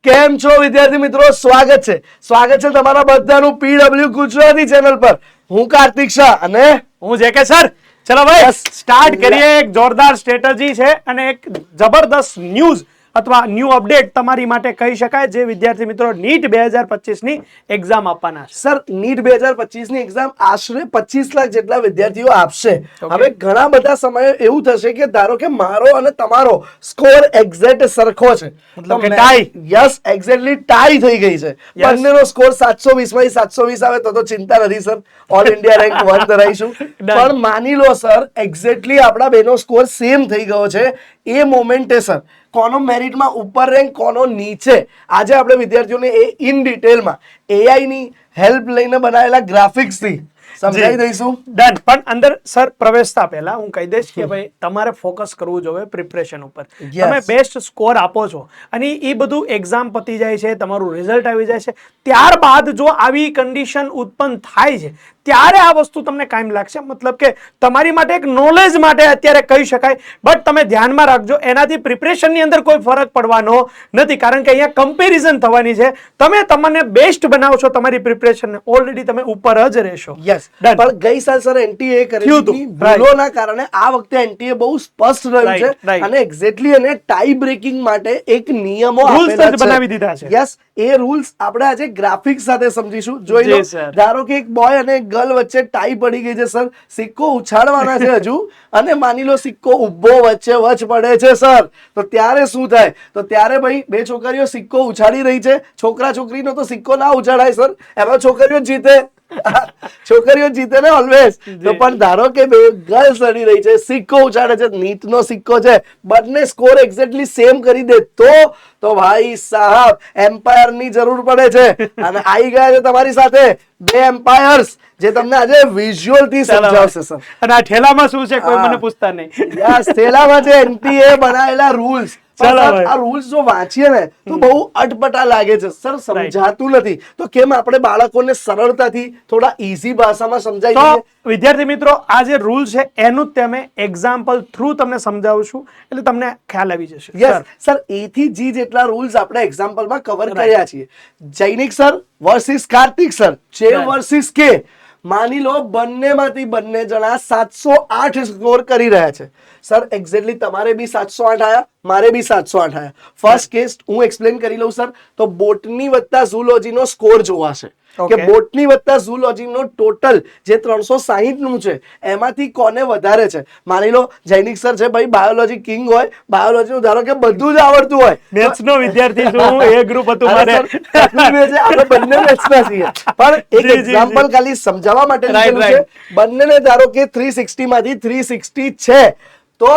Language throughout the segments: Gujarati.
કેમ છો વિદ્યાર્થી મિત્રો? સ્વાગત છે તમારા બધાનું પીડબ્લ્યુ ગુજરાતી ચેનલ પર. હું કાર્તિક શાહ અને હું જેકે સર. ચલો ભાઈ સ્ટાર્ટ કરીએ. એક જોરદાર સ્ટ્રેટેજી છે અને એક જબરદસ્ત ન્યૂઝ અથવા ન્યૂ અપડેટ તમારી માટે કહી શકાય, જે વિદ્યાર્થી મિત્રો નીટ 2025 ની એક્ઝામ આપવાના છે. સર, નીટ 2025 ની એક્ઝામ આશરે 25 લાખ જેટલા વિદ્યાર્થીઓ આપશે. હવે ઘણા બધા સમયે એવું થશે કે ધારો કે મારો અને તમારો સ્કોર એક્ઝેક્ટ સરખો છે, મતલબ કે ટાઈ. યસ, એક્ઝેક્ટલી ટાઈ થઈ ગઈ છે. બંનેનો સ્કોર 720 માંથી 720 આવે તો ચિંતા નથી સર, ઓલ ઇન્ડિયા રેન્ક 1 ધરાઈશું. પણ માની લો સર, એક્ઝેક્ટલી આપણા બેનો સ્કોર સેમ થઈ ગયો છે. એ મોમેન્ટે સર કોનો મેરિટમાં ઉપર રેન્ક, કોનો નીચે, આજે આપણે વિદ્યાર્થીઓને એ ઇન ડિટેલમાં એઆઈ ની હેલ્પ લઈને બનાવેલા ગ્રાફિક્સ થી સમજાવી દઈશું. ડન. પણ અંદર સર પ્રવેશતા પહેલા હું કહી દઈશ કે ભાઈ તમારે ફોકસ કરવું જોઈએ પ્રિપરેશન ઉપર. તમે બેસ્ટ સ્કોર આપો છો અને એ બધું એક્ઝામ પતી જાય છે, તમારું રિઝલ્ટ આવી જાય છે, ત્યારબાદ જો આવી કન્ડિશન ઉત્પન્ન થાય છે ત્યારે આ વસ્તુ તમને કાયમ લાગશે. મતલબ કે તમારી માટે એક નોલેજ માટે અત્યારે કહી શકાય, બટ તમે ધ્યાનમાં રાખજો એનાથી પ્રિપરેશનની અંદર કોઈ ફરક પડવાનો નથી, કારણ કે અહીંયા કમ્પેરિઝન થવાની છે. તમે તમને બેસ્ટ બનાવશો તમારી પ્રિપરેશનને, ઓલરેડી તમે ઉપર જ રહેશો. યસ, પણ ગઈ સાલ સર એનટીએ કરેલી ભૂલોના કારણે આ વખતે એનટીએ બહુ સ્પષ્ટ રહ્યું છે અને એક્ઝેક્ટલી એને ટાઈ બ્રેકિંગ માટે એક નિયમો આપેલા છે, બનાવી દીધા છે. યસ, એ રૂલ્સ આપણે આજે ગ્રાફિક્સ સાથે સમજીશું. જોઈ લો, ધારો કે એક બોય અને ગર્લ વચ્ચે ટાઈ પડી ગઈ છે સર, સિક્કો ઉછાળવાના છે હજુ, અને માની લો સિક્કો ઉભો વચ્ચે વચ પડે છે સર, તો ત્યારે શું થાય? તો ત્યારે ભાઈ બે છોકરીઓ સિક્કો ઉછાળી રહી છે, છોકરા છોકરીનો તો સિક્કો ના ઉછાળાય સર, એમાં છોકરીઓ જીતે. છોકરીઓ જીતે ને ઓલવેઝ. તો પણ ધારો કે બે ગર્લ્સ લડી રહી છે, સિક્કો ઉછાળે છે, નીટનો સિક્કો છે, બંને સ્કોર એક્ઝેક્ટલી સેમ કરી દે તો ભાઈ સાહેબ એમ્પાયર ની જરૂર પડે છે. અને આવી ગયા છે તમારી સાથે બે એમ્પાયર્સ, જે તમને આજે વિઝ્યુઅલ થી સમજાવશે સર. અને આ ઠેલામાં શું છે કોઈ મને પૂછતા નહીં. યસ, ઠેલામાં છે એનટીએ બનાવેલા રૂલ્સ. આ રૂલ્સ જો વાંચીએ ને તો બહુ અટપટા લાગે છે સર, સમજાતું નથી. તો કેમ આપણે બાળકોને સરળતાથી થોડા ઈઝી ભાષામાં સમજાવી દઈએ? વિદ્યાર્થી મિત્રો, આ જે રૂલ છે એનું તમે એક્ઝામ્પલ થ્રુ તમને સમજાવશું, એટલે તમને ખ્યાલ આવી જશે. યસ સર, એ થી જી જેટલા રૂલ્સ આપણે એક્ઝામ્પલમાં કવર કર્યા છીએ. Jainik sir versus Kartik sir, જે વર્સિસ કે, માની લો બંનેમાંથી બંને જણા 708 સ્કોર કરી રહ્યા છે સર. એક્ઝેક્ટલી તમારે બી 708 આયા, મારે બી 708 આયા. ફર્સ્ટ કેસ હું એક્સપ્લેન કરી લઉં સર. તો બોટની વત્તા ઝૂલોજી નો સ્કોર જોવાશે કે બોટની વત્તા ઝૂલોજી નો ટોટલ જે 360 નું છે એમાંથી કોને વધારે છે. માની લો જૈનિક સર છે ભાઈ, બાયોલોજી કિંગ હોય, બાયોલોજી નું ધારો કે બધું જ આવડતું હોય, મેથ્સ નો વિદ્યાર્થી છું, એ ગ્રુપ હતું મારે, આપણે બંને મેથ્સ ના છીએ. પણ એક એક્ઝામ્પલ ખાલી સમજાવવા માટે લીધેલું છે. બંનેને ધારો કે 360 માંથી 360 છે, તો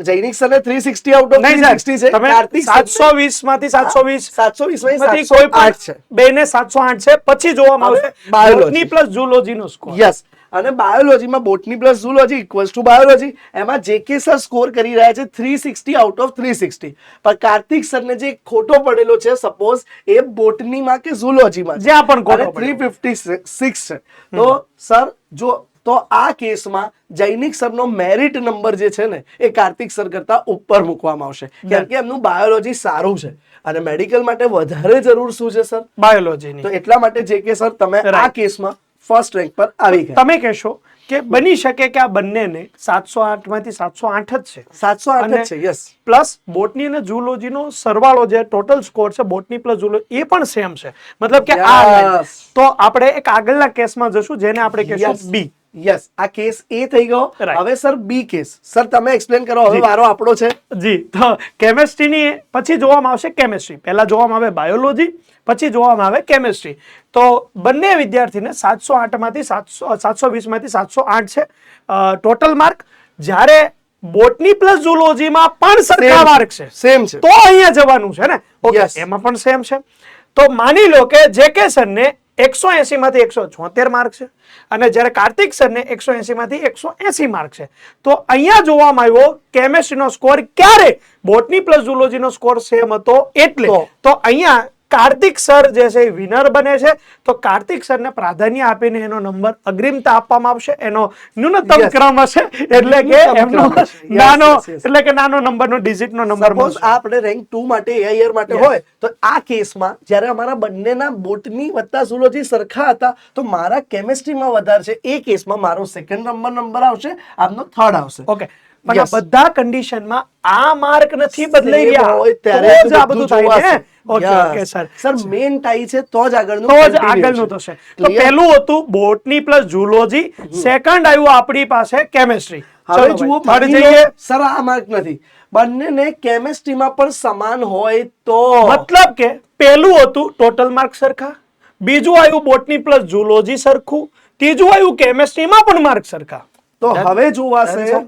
જૈનિક સર ને 360 આઉટ ઓફ 360 છે. કાર્તિક 720 માંથી 720 માંથી કોઈ પણ છે, બેને 708 છે. પછી જોવામાં આવશે બાયોલોજી પ્લસ ઝૂલોજી નો સ્કોર. યસ, અને બાયોલોજીમાં botany plus zoology equals to biology. એમાં જેકે સર સ્કોર કરી રહ્યા છે 360 આઉટ ઓફ 360. પણ કાર્તિક સર ને જે ખોટો પડેલો છે, સપોઝ એ બોટનીમાં કે ઝૂલોજીમાં જ્યાં પણ ખોટો 356 છે, તો સર જો તો આ કેસમાં જૈનિક સરનો મેરિટ નંબર જે છે ને એ કાર્તિક સર કરતા ઉપર મૂકવામાં આવશે, કેમ કે એમનું બાયોલોજી સારું છે અને મેડિકલ માટે વધારે જરૂર શું છે સર? બાયોલોજીની. તો એટલા માટે જે કે સર તમે આ કેસમાં ફર્સ્ટ રેન્ક પર આવી ગયા. તમે કહેશો કે બની શકે કે આ બંનેને 708 માંથી 708 જ છે, 708 છે. યસ, પ્લસ બોટની અને ઝૂલોજી નો સરવાળો જે ટોટલ સ્કોર છે બોટની પ્લસ ઝૂલોજી એ પણ સેમ છે. મતલબ કે આ તો આપણે એક આગળના કેસમાં જશું જેને આપણે કહેશું બી. યસ, આ કેસ એ થઈ ગયો. હવે સર બી કેસ, સર તમે એક્સપ્લેન કરો. હવે વારો આપણો છે જી. તો કેમેસ્ટ્રીની પછી જોવામાં આવશે કેમેસ્ટ્રી, પહેલા જોવામાં આવે બાયોલોજી, પછી જોવામાં આવે કેમેસ્ટ્રી. તો બંને વિદ્યાર્થીને 708 માંથી 720 માંથી 708 છે ટોટલ માર્ક. જ્યારે બોટની પ્લસ ઝૂલોજીમાં પણ સરખા માર્ક છે, સેમ છે, તો અહીંયા જવાનું છે ને. ઓકે, એમાં પણ સેમ છે. તો માની લો કે જેકે સર ને 180 માંથી 176 માર્ક છે અને જ્યારે કાર્તિક સર ને 180 માંથી 180 માર્ક છે. તો અહીંયા જોવામાં આવ્યો કેમેસ્ટ્રી નો સ્કોર ક્યારે બોટની પ્લસ ઝૂલોજી નો સ્કોર સેમ હતો, એટલે તો અહીંયા કાર્તિક સર જે છે વિનર બને છે તો કાર્તિક સરને પ્રાધાન્ય આપીને એનો નંબર અગ્રિમતા આપવામાં આવશે, એનો ન્યૂનતમ ક્રમ હશે, એટલે કે એમનો નાનો એટલે કે નાનો નંબરનો ડિજિટનો નંબર સપોઝ આપણે રેન્ક 2 માટે એઆઈઆર માટે હોય તો આ કેસમાં જ્યારે અમારા બંનેના બોટની વત્તા ઝૂલોજી સરખા હતા તો મારા કેમિસ્ટ્રીમાં વધારે છે, એ કેસમાં મારો સેકન્ડ નંબર આવશે, આપનો થર્ડ આવશે. ઓકે, પણ આ બધા કન્ડિશનમાં આ માર્ક નથી બદલાઈ Same રહ્યા હોય ત્યારે તો જ આ બધું થાય ને. Okay okay sir, sir main tie છે તો જ આગળનું તો જ continue આગળનું છે. થશે. તો પહેલું હતું બોટની પ્લસ ઝૂલોજી, સેકન્ડ આવ્યું આપણી પાસે કેમિસ્ટ્રી. હવે જુઓ માની લો સર આ માર્ક નથી, બંનેને કેમિસ્ટ્રીમાં પણ સમાન હોય તો મતલબ કે પહેલું હતું ટોટલ માર્ક સરખા, બીજું આવ્યું બોટની પ્લસ ઝૂલોજી સરખું, ત્રીજું આવ્યું કેમિસ્ટ્રીમાં પણ માર્ક સરખા. તો હવે જોવાશે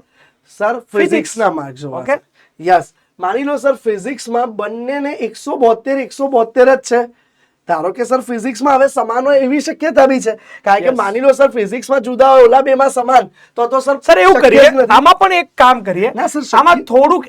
સર ફિઝિક્સ ના માર્ક જોવાશે. યસ, માની લો સર ફિઝિક્સમાં બંનેને 172 જ છે, ધારો કે સર ફિઝિક્સમાં હવે સમાન હોય એવી શક્યતા બી છે, કારણ કે માની લો સર ફિઝિક્સમાં જુદા હોય ઓલા બેમાં સમાન, તો સર એવું કરીએ, આમાં પણ એક કામ કરીએ, આમાં થોડુંક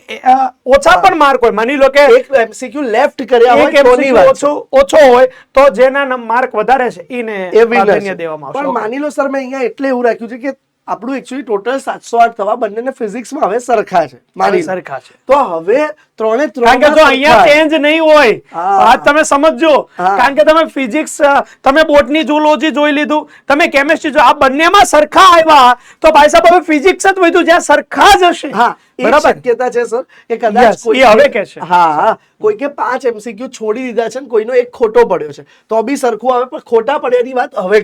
ઓછા પણ માર્ક હોય, માની લો કે એક એમસીક્યુ લેફ્ટ કર્યા હોય તોની વાત છે. ઓછો હોય તો જેના માર્ક વધારે છે એને પ્રાધાન્ય દેવામાં આવશે. પણ માની લો સર મેં અહીંયા એટલે એવું રાખ્યું છે કે આપણું એકચ્યુઅલી ટોટલ 708 થવા બંનેને ફિઝિક્સમાં હવે સરખા છે, માની સરખા છે. તો હવે ત્રણે ત્રણ કારણ કે જો અહીંયા ચેન્જ નહીં હોય, વાત તમે સમજજો, કારણ કે તમે ફિઝિક્સ, તમે બોટની ઝૂલોજી જોઈ લીધું, તમે કેમિસ્ટ્રી જો, આ બંનેમાં સરખા આવ્યા તો ભાઈ સાહેબ હવે ફિઝિક્સ જ વધ્યું જ્યાં સરખા જ હશે. હા, બરાબર શક્યતા છે સર કે કદાચ કોઈ હવે કે છે હા કોઈ કે 5 એમસીક્યુ છોડી દીધા છે ને કોઈનો એક ખોટો પડ્યો છે તો બી સરખું આવે, પણ ખોટા પડ્યાની વાત હવે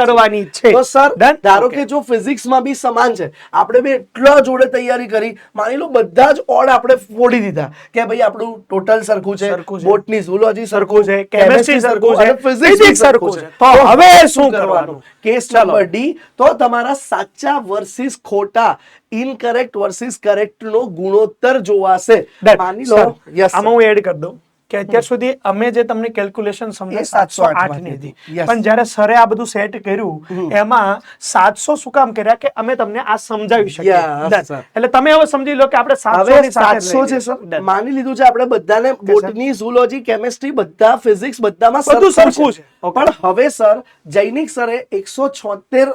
કરવાની છે. તો સર ધારો કે જો ફિઝિક્સમાં બી સમાન છે, આપણે બી એટલા જોડે તૈયારી કરી, માની લો બધા જ ઓડ આપણે ફોડી દીધા કે ભાઈ આપણું ટોટલ સરખું છે, બોટની ઝૂલોજી સરખું છે, કેમિસ્ટ્રી સરખું છે, ફિઝિક્સ સરખું છે, તો હવે શું કરવાનું? કેસ નંબર ડી, તો તમારા સાચા વર્સિસ ખોટા, ઇનકરેક્ટ વર્સિસ કરેક્ટ નો ગુણોત્તર જોવાશે. માની લો આમાં હું એડ કરી દઉં કે અત્યાર સુધી અમે જે તમને કેલ્ક્યુલેશન સમજાવી 708 ની હતી, પણ જ્યારે સરે આ બધું સેટ કર્યું એમાં 700 શું કામ કર્યા કે અમે તમને આ સમજાવી શકીએ. એટલે તમે હવે સમજી લો કે આપણે 700 ની સાથે 700 છે સર, માની લીધું છે આપણે બધાને બોટની ઝૂલોજી કેમિસ્ટ્રી બધા ફિઝિક્સ બધામાં બધું સરખું છે. પણ હવે સર જૈનિક સરે 176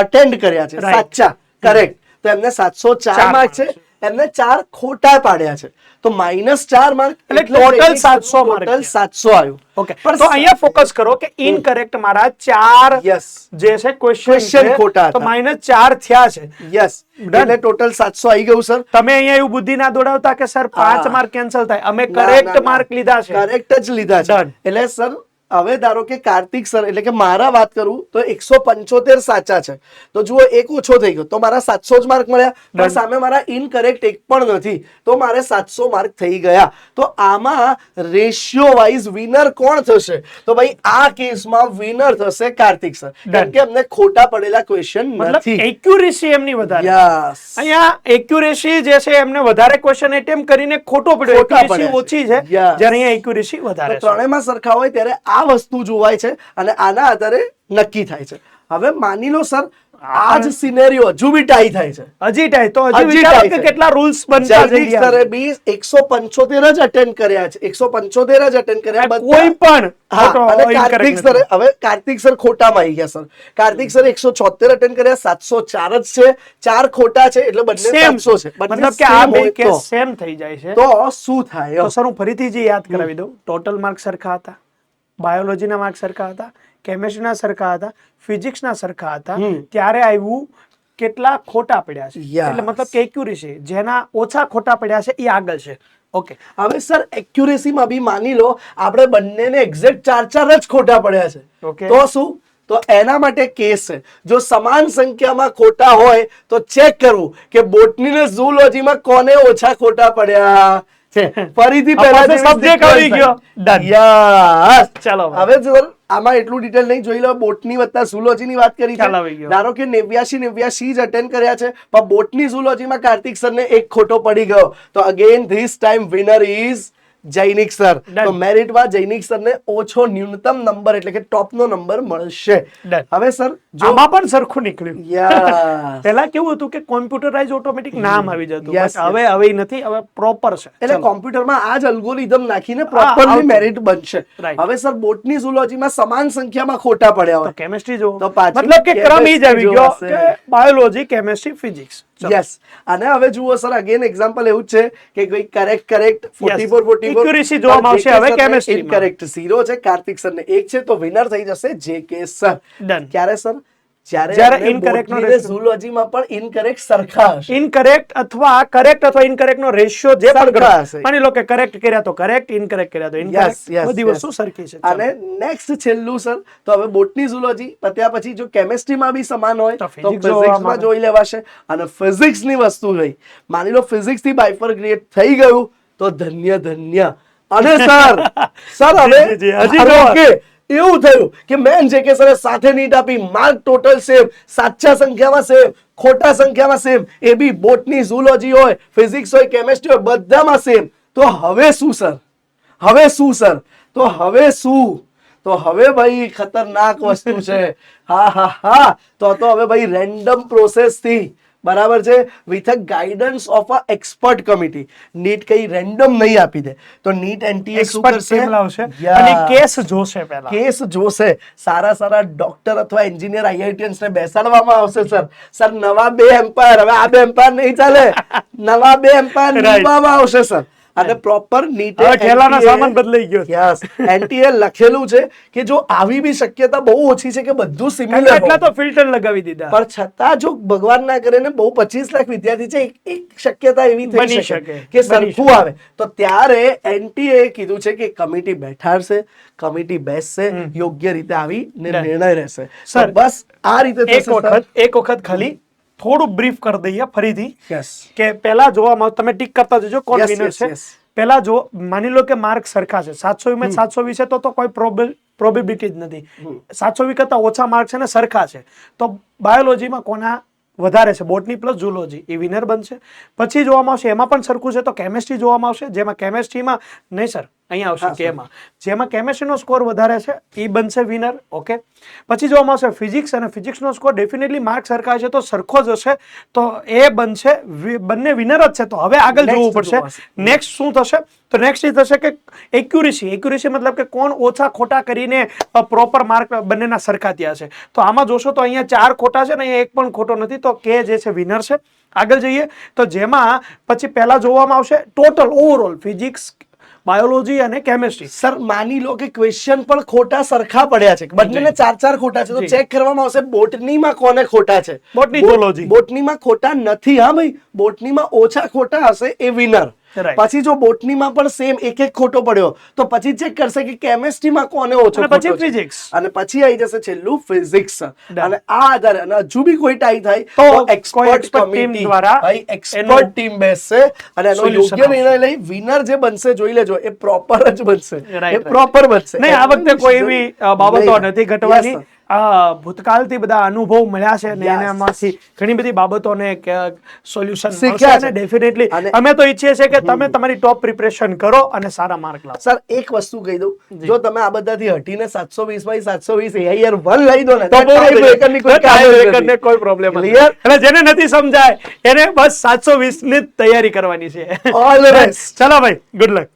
અટેન્ડ કર્યા છે સાચા કરેક્ટ, તો એમને 704 માર્ક છે, એમને 4 ખોટા પાડ્યા છે, તો -4 માર્ક એટલે ટોટલ 700 માર્ક, ટોટલ 700 આવ્યું. ઓકે, તો અહીંયા ફોકસ કરો કે ઇનકરેક્ટ મારા 4 જે છે ક્વેશ્ચન ખોટા, તો -4 થયા છે. યસ, એટલે ટોટલ 700 આવી ગયું સર. તમે અહીંયા એવું બુદ્ધિ ના દોડાવતા કે સર 5 માર્ક કેન્સલ થાય, અમે કરેક્ટ માર્ક લીધા છે, કરેક્ટ જ લીધા છે. એટલે સર હવે ધારો કે કાર્તિક સર એટલે કે મારા વાત કરું તો 175 સાચા છે, તો જુઓ એક ઓછો થઈ ગયો, તો મારા 700 જ માર્ક મળ્યા, પણ સામે મારા ઇનકરેક્ટ એક પણ નથી, તો મારે 700 માર્ક થઈ ગયા. તો આમાં રેશિયો વાઇઝ વિનર કોણ થશે? તો ભાઈ આ કેસમાં વિનર થશે કાર્તિક સર, કારણ કે અમને ખોટા પડેલા ક્વેશ્ચન નથી, એક્યુરેસી એમની વધારે. અહીંયા એક્યુરેસી જે છે એમને વધારે ક્વેશ્ચન એટેમ્પ્ટ કરીને ખોટો પડ્યો, એક્યુરેસી ઓછી છે, જ્યારે અહીંયા એક્યુરેસી વધારે છે. ત્રણેયમાં સરખા હોય ત્યારે આ વસ્તુ જોવાય છે અને આના આધારે નક્કી થાય છે. હવે માની લો સર આ જ સિનેરિયો હજુ બી ટાઈ થાય છે, હજી ટાઈ, તો હજી વિચારો કે કેટલા રૂલ્સ બનતા જૈનિક સરે બી 175 જ અટેન્ડ કર્યા છે, 175 જ અટેન્ડ કર્યા બધા, કોઈ પણ. અને કાર્તિક સર, હવે કાર્તિક સર ખોટામાં આવી ગયા સર, કાર્તિક સર 176 અટેન્ડ કર્યા, 704 જ છે, 4 ખોટા છે, એટલે બંને 700 છે, મતલબ કે આ બે કેસ સેમ થઈ જાય છે. તો શું થાય? તો સર હું ફરીથી જે યાદ કરાવી દઉં, ટોટલ માર્ક સરખા હતા, બાયોલોજીના માર્ક સરખા હતા, કેમિસ્ટ્રીના સરખા હતા, ફિઝિક્સના સરખા હતા, ત્યારે આવ્યું કેટલા ખોટા પડ્યા છે, એટલે મતલબ કે એક્યુરેસી જેના ઓછા ખોટા પડ્યા છે એ આગળ છે. ઓકે, હવે સર એક્યુરેસીમાં બી માની લો આપણે બંનેને એક્ઝેક્ટ 4 જ ખોટા પડ્યા છે, તો શું? તો એના માટે કેસ છે, જો સમાન સંખ્યામાં ખોટા હોય તો ચેક કરવું કે બોટની ને ઝૂલોજીમાં કોને ઓછા ખોટા પડ્યા છે. ફરીથી પહેલા સબ્જેક્ટ આવી ગયો. યસ, ચાલો હવે સર આમાં એટલું ડિટેલ નહીં જોઈ લો, બોટની વત્તા ઝૂલોજી ની વાત કરી છે, ધારો કે 89 જ અટેન્ડ કર્યા છે, પણ બોટની ઝૂલોજીમાં કાર્તિક સર ને એક ખોટો પડી ગયો, તો again this time winner is Jainik sir. Done. તો મેરિટમાં જૈનિક સરને ઓછો ન્યૂનતમ નંબર એટલે કે ટોપનો નંબર મળશે. Done. હવે સર આમાં પણ સરખું નીકળ્યું. યા પહેલા કેવું હતું કે કોમ્પ્યુટરાઇઝ ઓટોમેટિક નામ આવી જતું, Yes, but હવે નથી, હવે પ્રોપર છે. એટલે કોમ્પ્યુટરમાં આ જ અલ્ગોરિધમ નાખીને પ્રોપરલી આવતું. મેરિટ બનશે. Right. હવે સર બોટની ઝૂલોજીમાં સમાન સંખ્યામાં ખોટા પડ્યા તો હોય. કેમેસ્ટ્રી જો તો પાછું મતલબ કે ક્રમ ઈ જ આવી chemistry ગયો જોવાશે. કે બાયોલોજી, કેમેસ્ટ્રી, ફિઝિક્સ. યસ. અને હવે જુઓ સર અગેન એક્ઝામ્પલ એવું જ છે કે કોઈ કરેક્ટ 44 44 Accuracy જોવામાં આવશે હવે chemistry માં. ઇનકરેક્ટ 0 છે, કાર્તિક સર ને 1 છે, તો વિનર થઈ જશે જેકે સર. Done. ક્યારે સર? જ્યારે incorrect નો ratio. ઝૂલોજીમાં પણ ઇનકરેક્ટ સરખા હશે. ઇનકરેક્ટ અથવા કરેક્ટ અથવા ઇનકરેક્ટ નો રેશિયો જે પણ સરખા ગણો. હશે. માની લો કે કરેક્ટ કર્યા તો કરેક્ટ, ઇનકરેક્ટ કર્યા તો Yes, ઇનકરેક્ટ, yes, બધી yes. વસ્તુ સરખી છે. અને નેક્સ્ટ છેલ્લું સર, તો હવે બોટની ઝૂલોજી પત્યા પછી જો કેમેસ્ટ્રીમાં બી સમાન હોય તો તો physics ફિઝિક્સમાં જોવામાં જોઈ લેવાશે. અને ફિઝિક્સ ની વસ્તુ રહી, માની લો ફિઝિક્સ થી બાયફર્ગ્રેટ થઈ ગયું તો ધન્ય ધન્ય. અને સર હવે જી, જી, હજી ધારો more. કે એવું થયું કે મેન જે કે સર સાથે નીટ આપી, માર્ક ટોટલ સેમ, સાચા સંખ્યામાં સેમ, ખોટા સંખ્યામાં સેમ, એ બી બોટની ઝૂલોજી હોય, ફિઝિક્સ હોય, કેમેસ્ટ્રી હોય, બધામાં સેમ. તો હવે શું સર? હવે શું સર? તો હવે શું? તો હવે ભાઈ ખતરનાક વસ્તુ છે. હા હા હા. તો હવે ભાઈ રેન્ડમ પ્રોસેસ થી, બરાબર છે, with a guidance of a expert committee. NEET કઈ રેન્ડમ નહીં આપી દે. તો નીટ એનટીએ શું એક્સપર્ટ કરશે? ટીમ લાવશે Yeah. અને કેસ જોશે પહેલા. કેસ જોશે. સારા ડોક્ટર અથવા એન્જિનિયર આઈઆઈટીએન્સ ને બેસાડવામાં આવશે સર. સર નવા 2 એમ્પાયર, હવે આ 2 એમ્પાયર નહીં ચાલે, નવા 2 એમ્પાયર Right. નિમવામાં આવશે સર. અને પ્રોપર નીટ હવે ઠેલાનો સામાન બદલાઈ ગયો. યસ એનટીએ લખેલું છે કે જો આવી બી શક્યતા બહુ ઓછી છે કે બધું કારણ કે સિમિલર એટલા તો ફિલ્ટર લગાવી દીધા. પણ છતાં જો ભગવાન ના કરે ને બહુ 25 લાખ વિદ્યાર્થી છે, એક શક્યતા એવી થઈ બની શકે શકે, કે બની સરખું આવે. તો ત્યારે એનટીએ કીધું છે કે કમિટી બેઠાડશે, કમિટી બેસશે, યોગ્ય રીતે આવી ને Done. નિર્ણય રહેશે. Sir, તો બસ આ રીતે થશે, સર. એક વખત ખાલી થોડું બ્રીફ કરી દઈએ ફરીથી Yes. કે પહેલા જોવામાં તમે ટીક કરતા જજો કોણ Yes, વિનર yes, છે. yes. પહેલા જો માની લો કે માર્ક સરખા છે, 720 720 છે, તો કોઈ પ્રોબેબિલિટી જ નથી. 720 કરતા ઓછા માર્ક છે ને સરખા છે, તો બાયોલોજીમાં કોના વધારે છે, બોટની પ્લસ ઝૂલોજી, એ વિનર બનશે. પછી જોવામાં આવશે એમાં પણ સરખું છે તો કેમેસ્ટ્રી જોવામાં આવશે, જેમાં કેમેસ્ટ્રીમાં નહીં સર અહીંયા આવશે કેમાં, જેમાં કેમેસ્ટ્રીનો સ્કોર વધારે છે એ બનશે વિનર. ઓકે. પછી જોવામાં આવશે ફિઝિક્સ, અને ફિઝિક્સનો સ્કોર ડેફિનેટલી માર્ક સરખા છે તો સરખો જ હશે, તો એ બનશે, બંને વિનર જ છે. તો હવે આગળ Next જોવું પડશે જોવાશે. નેક્સ્ટ શું થશે. તો નેક્સ્ટ એ થશે કે એક્યુરેસી મતલબ કે કોણ ઓછા ખોટા કરીને પ્રોપર માર્ક બંનેના સરખા થયા છે. તો આમાં જોશો તો અહીંયા 4 ખોટા છે ને અહીંયા એક પણ ખોટો નથી, તો કે જે છે વિનર છે. આગળ જઈએ તો જેમાં પછી પહેલા જોવામાં આવશે ટોટલ ઓવરઓલ ફિઝિક્સ, બાયોલોજી અને કેમેસ્ટ્રી. સર માની લો કે ક્વેશ્ચન પણ ખોટા સરખા પડ્યા છે, બંનેને 4 ખોટા છે, તો જી. ચેક કરવામાં આવશે બોટનીમાં કોને ખોટા છે. બોટની zoology. બોટનીમાં ખોટા નથી. હા ભાઈ, બોટનીમાં ઓછા ખોટા હશે એ વિનર. Right. પછી જો બોટનીમાં પણ સેમ એક ખોટો પડ્યો તો પછી ચેક કરશે કે કેમેસ્ટ્રીમાં કોને ઓછો અને પછી ખોટો છે. physics. અને પછી આવી જશે છેલ્લું ફિઝિક્સ. Done. અને આ આધારે અને હજુ બી કોઈ ટાઈ થાય તો તો કોઈ એક્સપર્ટ expert team કમિટી દ્વારા ભાઈ એનું એક્સપર્ટ ટીમ બેસશે અને એનો solution યોગ્ય નિર્ણય આવશે. લઈ વિનર જે બનશે જોઈ લેજો એ પ્રોપર જ બનશે. Right, એ right. પ્રોપર બનશે. નહીં, આ વખતે કોઈ એવી બાબતો નહીં. નથી Yes, ઘટવાની. sir. ભૂતકાળથી બધા અનુભવ મળ્યા છે ને Yes. એનામાંથી ઘણી બધી બાબતોને સોલ્યુશન શીખ્યા મળશે છે. અને ડેફિનેટલી અને- અમે તો ઈચ્છીએ છીએ કે તમે તમારી ટોપ પ્રિપરેશન કરો અને સારા માર્ક લાવો. સર એક વસ્તુ કહી દઉં, જો તમે આ બધાથી હટીને 720 માંથી 720 AIR 1 લઈ દો ને તો તો tie breaker ની કોઈ કામ જ breaker ને નથી. કોઈ પ્રોબ્લેમ Clear? એટલે જેને નથી સમજાય એને બસ 720 ની જ તૈયારી કરવાની છે. All the best. ચલો ભાઈ, ગુડ લક.